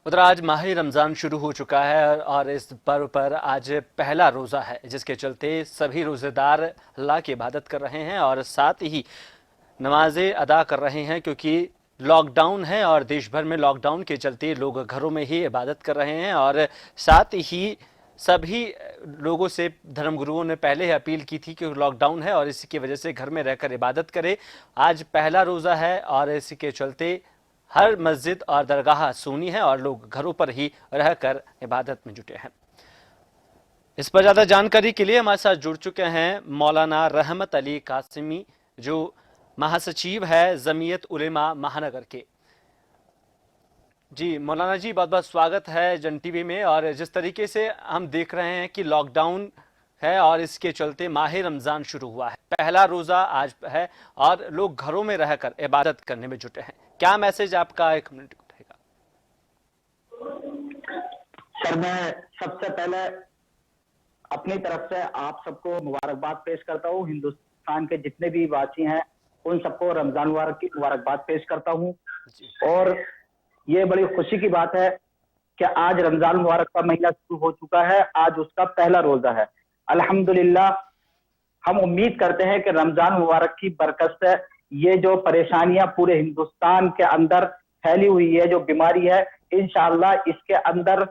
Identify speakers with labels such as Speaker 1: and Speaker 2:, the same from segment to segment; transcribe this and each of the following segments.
Speaker 1: उधर आज माह रमज़ान शुरू हो चुका है और इस पर्व पर आज पहला रोज़ा है, जिसके चलते सभी रोज़ेदार अल्लाह की इबादत कर रहे हैं और साथ ही नमाजें अदा कर रहे हैं, क्योंकि लॉकडाउन है और देश भर में लॉकडाउन के चलते लोग घरों में ही इबादत कर रहे हैं। और साथ ही सभी लोगों से धर्मगुरुओं ने पहले ही अपील की थी कि लॉकडाउन है और इसी की वजह से घर में रहकर इबादत करें। आज पहला रोज़ा है और इसी के चलते हर मस्जिद और दरगाह सूनी है और लोग घरों पर ही रहकर इबादत में जुटे हैं। इस पर ज़्यादा जानकारी के लिए हमारे साथ जुड़ चुके हैं मौलाना रहमत अली कासिमी, जो महासचिव है जमीयत उलेमा महानगर के। जी मौलाना जी, बहुत बहुत स्वागत है जन टीवी में। और जिस तरीके से हम देख रहे हैं कि लॉकडाउन है और इसके चलते माह रमज़ान शुरू हुआ है, पहला रोज़ा आज है और लोग घरों में रहकर इबादत करने में जुटे हैं, क्या मैसेज आपका एक मिनट उठेगा?
Speaker 2: सर, मैं सबसे पहले अपनी तरफ से आप सबको मुबारकबाद पेश करता हूँ। हिंदुस्तान के जितने भी वासी हैं उन सबको रमजान मुबारक की मुबारकबाद पेश करता हूँ। और ये बड़ी खुशी की बात है कि आज रमजान मुबारक का महीना शुरू हो चुका है, आज उसका पहला रोजा है। अल्हम्दुलिल्लाह, हम उम्मीद करते हैं कि रमजान मुबारक की बरकत से ये जो परेशानियां पूरे हिंदुस्तान के अंदर फैली हुई है, जो बीमारी है, इंशाअल्लाह इसके अंदर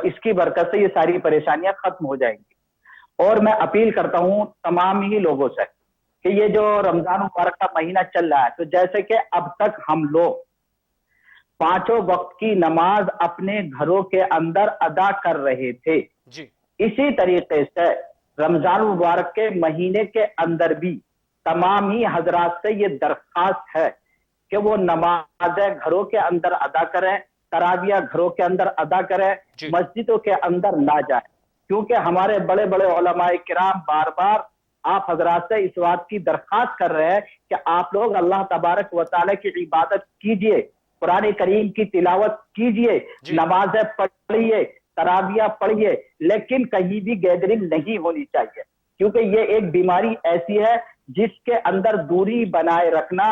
Speaker 2: इसकी बरकत से ये सारी परेशानियां खत्म हो जाएंगी। और मैं अपील करता हूं तमाम ही लोगों से कि ये जो रमजान मुबारक का महीना चल रहा है, तो जैसे कि अब तक हम लोग पांचों वक्त की नमाज अपने घरों के अंदर अदा कर रहे थे
Speaker 1: जी।
Speaker 2: इसी तरीके से रमजान मुबारक के महीने के अंदर भी तमाम ही हजरात से ये दरख्वास्त है कि वो नमाजें घरों के अंदर अदा करें, तरावियां घरों के अंदर अदा करें, मस्जिदों के अंदर ना जाए। क्योंकि हमारे बड़े बड़े उलमाए किराम बार बार आप हजरात से इस बात की दरख्वास्त कर रहे हैं कि आप लोग अल्लाह तबारक व तआला की इबादत कीजिए, कुरान करीम की तिलावत कीजिए, नमाजें पढ़िए, तरावियां पढ़िए, लेकिन कहीं भी गैदरिंग नहीं होनी चाहिए। क्योंकि ये एक बीमारी ऐसी है जिसके अंदर दूरी बनाए रखना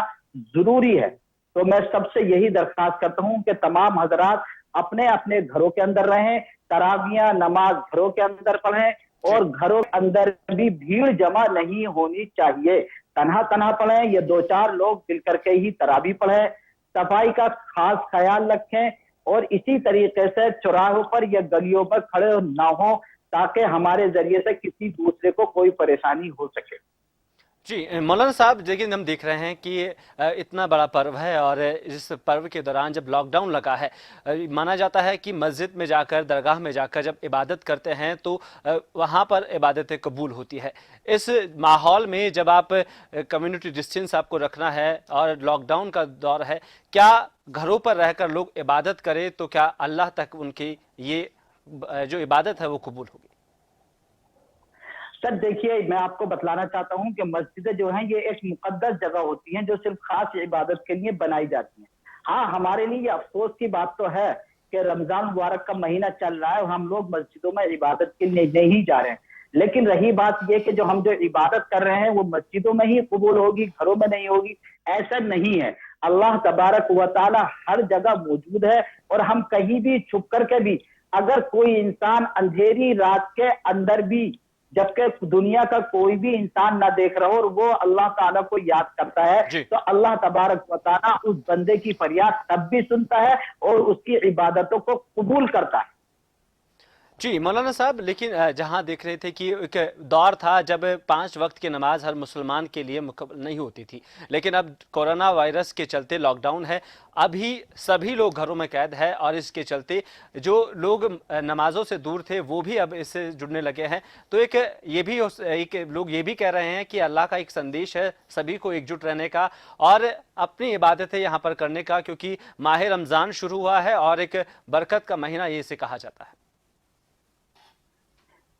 Speaker 2: जरूरी है। तो मैं सबसे यही दरख्वास्त करता हूं कि तमाम हजरात अपने अपने घरों के अंदर रहें, तरावियां नमाज घरों के अंदर पढ़ें और घरों के अंदर भी भीड़ जमा नहीं होनी चाहिए। तन्हा तन्हा पढ़ें, ये दो चार लोग मिल करके ही तरावी पढ़ें, सफाई का खास ख्याल रखें और इसी तरीके से चौराहों पर या गलियों पर खड़े ना हो, ताकि हमारे जरिए से किसी दूसरे को कोई परेशानी हो सके।
Speaker 1: जी मौलाना साहब, लेकिन हम देख रहे हैं कि इतना बड़ा पर्व है और इस पर्व के दौरान जब लॉकडाउन लगा है, माना जाता है कि मस्जिद में जाकर, दरगाह में जाकर जब इबादत करते हैं तो वहाँ पर इबादतें कबूल होती है। इस माहौल में जब आप कम्युनिटी डिस्टेंस आपको रखना है और लॉकडाउन का दौर है, क्या घरों पर रहकर लोग इबादत करें तो क्या अल्लाह तक उनकी ये जो इबादत है वो कबूल होगी?
Speaker 2: सर देखिए, मैं आपको बतलाना चाहता हूं कि मस्जिदें जो हैं ये एक मुकद्दस जगह होती हैं जो सिर्फ खास इबादत के लिए बनाई जाती हैं। हाँ, हमारे लिए ये अफसोस की बात तो है कि रमजान मुबारक का महीना चल रहा है और हम लोग मस्जिदों में इबादत के लिए नहीं जा रहे हैं। लेकिन रही बात ये कि जो हम जो इबादत कर रहे हैं वो मस्जिदों में ही कबूल होगी, घरों में नहीं होगी, ऐसा नहीं है। अल्लाह तबारक व तआला हर जगह मौजूद है और हम कहीं भी छुप करके भी, अगर कोई इंसान अंधेरी रात के अंदर भी, जबकि दुनिया का कोई भी इंसान ना देख रहा हो और वो अल्लाह ताला को याद करता है, तो अल्लाह तबारक व तआला उस बंदे की फरियाद तब भी सुनता है और उसकी इबादतों को कबूल करता है।
Speaker 1: जी मौलाना साहब, लेकिन जहां देख रहे थे कि एक दौर था जब 5 वक्त की नमाज हर मुसलमान के लिए मुकम्मल नहीं होती थी, लेकिन अब कोरोना वायरस के चलते लॉकडाउन है, अभी सभी लोग घरों में कैद है और इसके चलते जो लोग नमाजों से दूर थे वो भी अब इससे जुड़ने लगे हैं। तो एक लोग ये भी कह रहे हैं कि अल्लाह का एक संदेश है सभी को एकजुट रहने का और अपनी इबादतें यहाँ पर करने का, क्योंकि माह रमज़ान शुरू हुआ है और एक बरकत का महीना ये इसे कहा जाता है।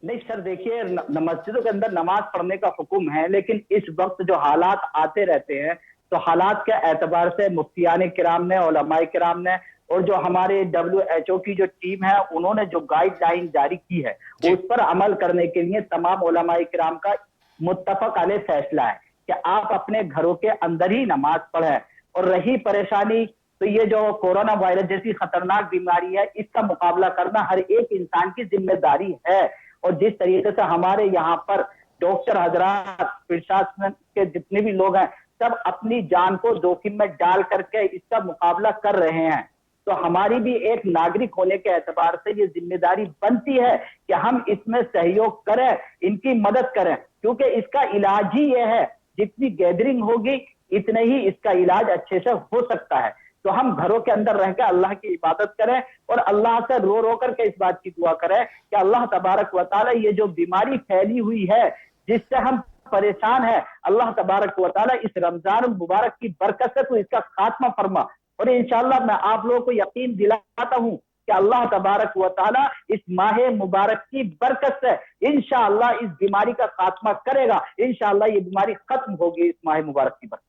Speaker 2: नहीं सर, देखिए, मस्जिदों के अंदर नमाज पढ़ने का हुक्म है, लेकिन इस वक्त जो हालात आते रहते हैं तो हालात के एतबार से मुफ्तियान किराम ने, उलमाए किराम ने और जो हमारे WHO की जो टीम है उन्होंने जो गाइडलाइन जारी की है उस पर अमल करने के लिए तमाम उलमाए किराम का मुत्तफक अलैह फैसला है कि आप अपने घरों के अंदर ही नमाज पढ़ें। और रही परेशानी तो ये जो कोरोना वायरस जैसी खतरनाक बीमारी है, इसका मुकाबला करना हर एक इंसान की जिम्मेदारी है। और जिस तरीके से हमारे यहाँ पर डॉक्टर हजरात, प्रशासन के जितने भी लोग हैं, सब अपनी जान को जोखिम में डाल करके इसका मुकाबला कर रहे हैं, तो हमारी भी एक नागरिक होने के एतबार से ये जिम्मेदारी बनती है कि हम इसमें सहयोग करें, इनकी मदद करें, क्योंकि इसका इलाज ही ये है, जितनी गैदरिंग होगी इतने ही इसका इलाज अच्छे से हो सकता है। तो हम घरों के अंदर रह के अल्लाह की इबादत करें और अल्लाह से रो रो करके इस बात की दुआ करें कि अल्लाह तबारक व तआला ये जो बीमारी फैली हुई है, जिससे हम परेशान है, अल्लाह तबारक व तआला इस रमजान मुबारक की बरकत से तो इसका खात्मा फरमा। और इंशाअल्लाह मैं आप लोगों को यकीन दिलाता हूं कि अल्लाह तबारक व तआला इस माह मुबारक की बरकत से इंशाअल्लाह इस बीमारी का खात्मा करेगा। इंशाअल्लाह ये बीमारी खत्म होगी इस माह मुबारक की बरकत।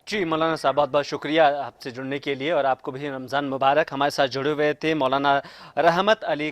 Speaker 1: जी मौलाना साहब, बहुत बहुत शुक्रिया आपसे जुड़ने के लिए, और आपको भी रमज़ान मुबारक। हमारे साथ जुड़े हुए थे मौलाना रहमत अली।